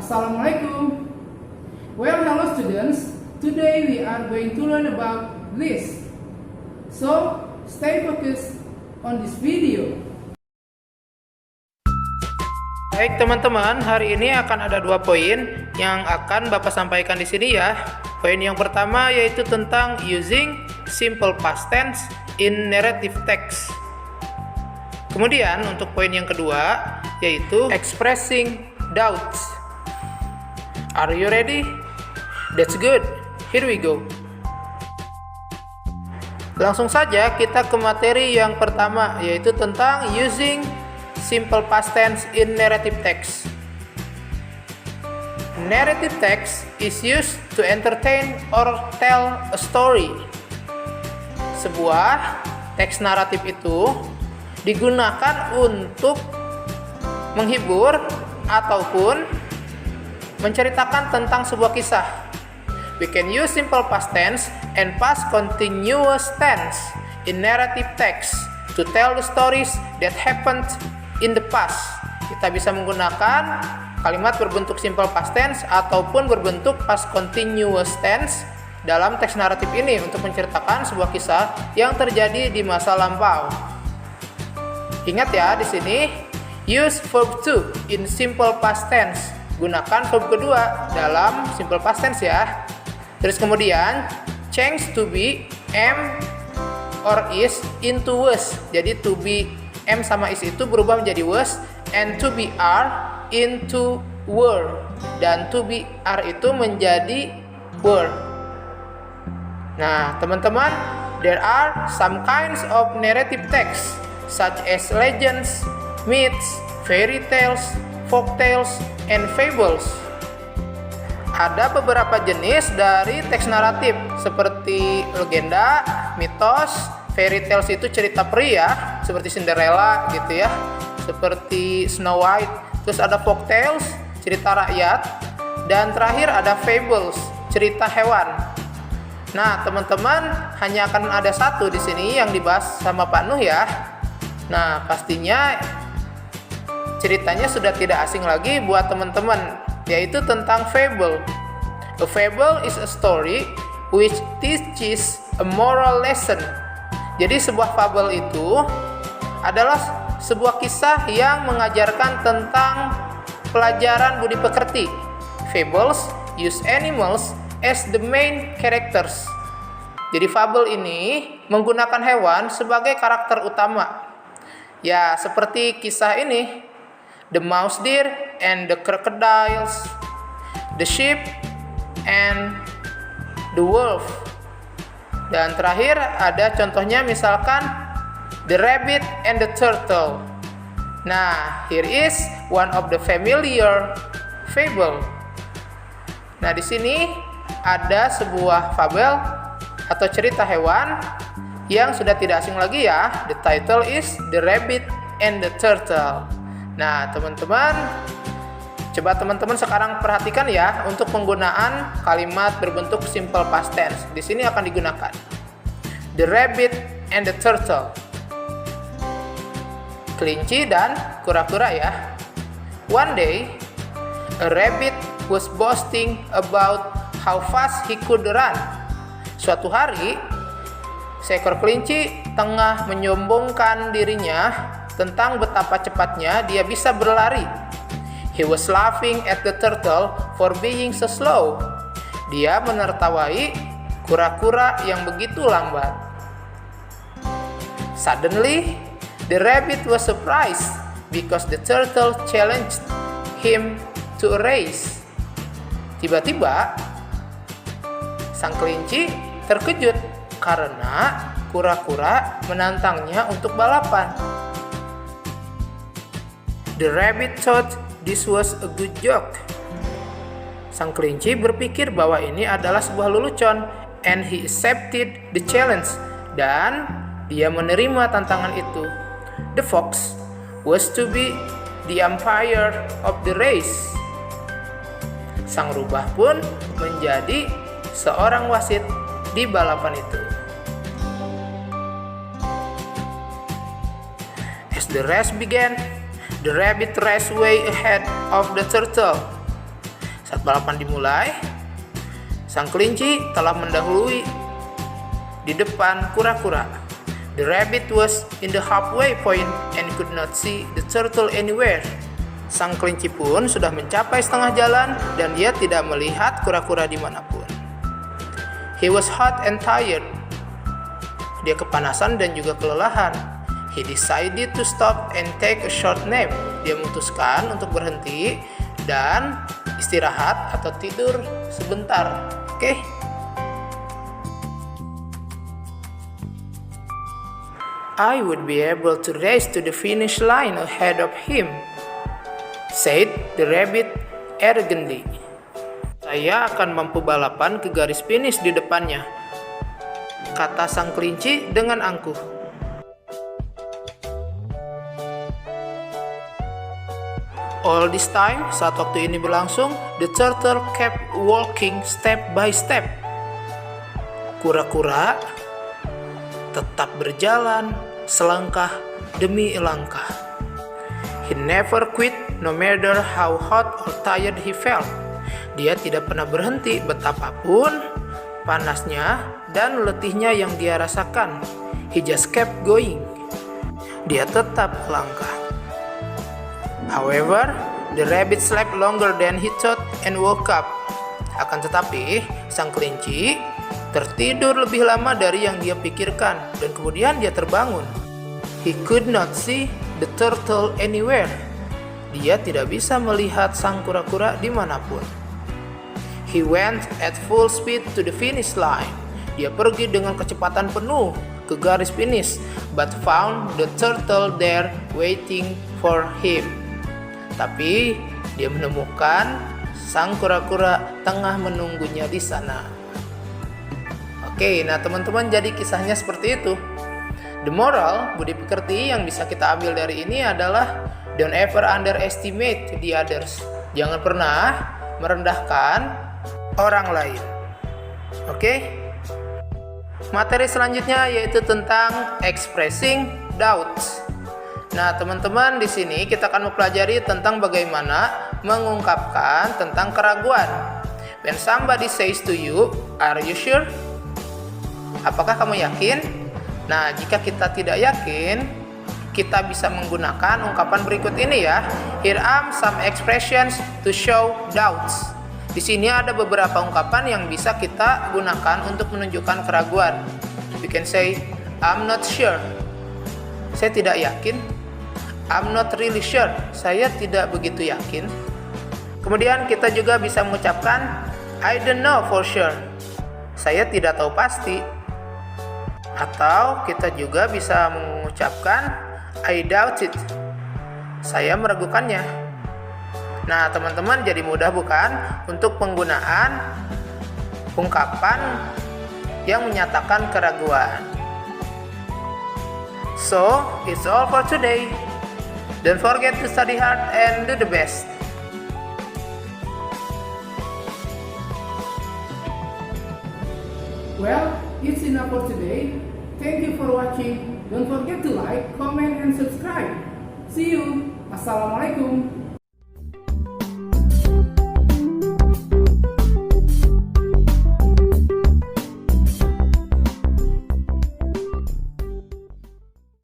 Assalamualaikum. Well, hello students. Today we are going to learn about this. So, stay focused on this video. Baik teman-teman, hari ini akan ada 2 poin yang akan Bapak sampaikan di sini ya. Poin yang pertama yaitu tentang using simple past tense in narrative text. Kemudian untuk poin yang kedua yaitu expressing doubts. Are you ready? That's good. Here we go. Langsung saja kita ke materi yang pertama yaitu tentang using simple past tense in narrative text. Narrative text is used to entertain or tell a story. Sebuah teks naratif itu digunakan untuk menghibur ataupun menceritakan tentang sebuah kisah. We can use simple past tense and past continuous tense in narrative text to tell the stories that happened in the past. Kita bisa menggunakan kalimat berbentuk simple past tense ataupun berbentuk past continuous tense dalam teks naratif ini untuk menceritakan sebuah kisah yang terjadi di masa lampau. Ingat ya, di sini use verb to in simple past tense. Gunakan verb kedua dalam simple past tense ya. Terus kemudian change to be am or is into was. Jadi to be am sama is itu berubah menjadi was, and to be are into were, dan to be are itu menjadi were. Nah, teman-teman, there are some kinds of narrative text such as legends, myths, fairy tales, folk tales, and fables. Ada beberapa jenis dari teks naratif seperti legenda, mitos, fairy tales itu cerita peri ya, seperti Cinderella gitu ya, seperti Snow White. Terus ada folk tales, cerita rakyat, dan terakhir ada fables, cerita hewan. Nah, teman-teman, hanya akan ada satu di sini yang dibahas sama Pak Nuh ya. Nah, pastinya ceritanya sudah tidak asing lagi buat teman-teman, yaitu tentang fable. A fable is a story which teaches a moral lesson. Jadi sebuah fable itu adalah sebuah kisah yang mengajarkan tentang pelajaran budi pekerti. Fables use animals as the main characters. Jadi fable ini menggunakan hewan sebagai karakter utama. Ya, seperti kisah ini, the mouse deer and the crocodiles, the sheep and the wolf. Dan terakhir ada contohnya misalkan the rabbit and the turtle. Nah, here is one of the familiar fable. Nah, di sini ada sebuah fabel atau cerita hewan yang sudah tidak asing lagi ya. The title is The Rabbit and the Turtle. Nah, teman-teman, coba teman-teman sekarang perhatikan ya untuk penggunaan kalimat berbentuk simple past tense. Di sini akan digunakan the rabbit and the turtle. Kelinci dan kura-kura ya. One day, a rabbit was boasting about how fast he could run. Suatu hari, seekor kelinci tengah menyombongkan dirinya tentang betapa cepatnya dia bisa berlari. He was laughing at the turtle for being so slow. Dia menertawai kura-kura yang begitu lambat. Suddenly, the rabbit was surprised because the turtle challenged him to a race. Tiba-tiba, sang kelinci terkejut karena kura-kura menantangnya untuk balapan. The rabbit thought this was a good joke. Sang kelinci berpikir bahwa ini adalah sebuah lelucon, and he accepted the challenge, dan dia menerima tantangan itu. The fox was to be the umpire of the race. Sang rubah pun menjadi seorang wasit di balapan itu. As the race began, the rabbit raced way ahead of the turtle. Balapan dimulai. Sang kelinci telah mendahului di depan kura-kura. The rabbit was in the halfway point and could not see the turtle anywhere. Sang kelinci pun sudah mencapai setengah jalan dan dia tidak melihat kura-kura dimanapun. He was hot and tired. Dia kepanasan dan juga kelelahan. He decided to stop and take a short nap. Dia memutuskan untuk berhenti dan istirahat atau tidur sebentar. Oke? I would be able to race to the finish line ahead of him, said the rabbit arrogantly. Saya akan mampu balapan ke garis finish di depannya, kata sang kelinci dengan angkuh. All this time, saat waktu ini berlangsung, the turtle kept walking step by step. Kura-kura tetap berjalan selangkah demi langkah. He never quit no matter how hot or tired he felt. Dia tidak pernah berhenti betapapun panasnya dan letihnya yang dia rasakan. He just kept going. Dia tetap melangkah. However, the rabbit slept longer than he thought and woke up. Akan tetapi, sang kelinci tertidur lebih lama dari yang dia pikirkan dan kemudian dia terbangun. He could not see the turtle anywhere. Dia tidak bisa melihat sang kura-kura dimanapun. He went at full speed to the finish line. Dia pergi dengan kecepatan penuh ke garis finish, but found the turtle there waiting for him. Tapi dia menemukan sang kura-kura tengah menunggunya di sana. Oke, nah teman-teman, jadi kisahnya seperti itu. The moral, budi pekerti yang bisa kita ambil dari ini adalah don't ever underestimate the others. Jangan pernah merendahkan orang lain. Oke? Materi selanjutnya yaitu tentang expressing doubts. Nah, teman-teman, di sini kita akan mempelajari tentang bagaimana mengungkapkan tentang keraguan. When somebody says to you, "Are you sure?" Apakah kamu yakin? Nah, jika kita tidak yakin, kita bisa menggunakan ungkapan berikut ini ya. Here are some expressions to show doubts. Di sini ada beberapa ungkapan yang bisa kita gunakan untuk menunjukkan keraguan. You can say, I'm not sure. Saya tidak yakin. I'm not really sure. Saya tidak begitu yakin. Kemudian kita juga bisa mengucapkan I don't know for sure. Saya tidak tahu pasti. Atau kita juga bisa mengucapkan I doubt it. Saya meragukannya. Nah, teman-teman, jadi mudah bukan untuk penggunaan ungkapan yang menyatakan keraguan. So, it's all for today. Don't forget to study hard and do the best. Well, it's enough for today. Thank you for watching. Don't forget to like, comment, and subscribe. See you. Assalamualaikum.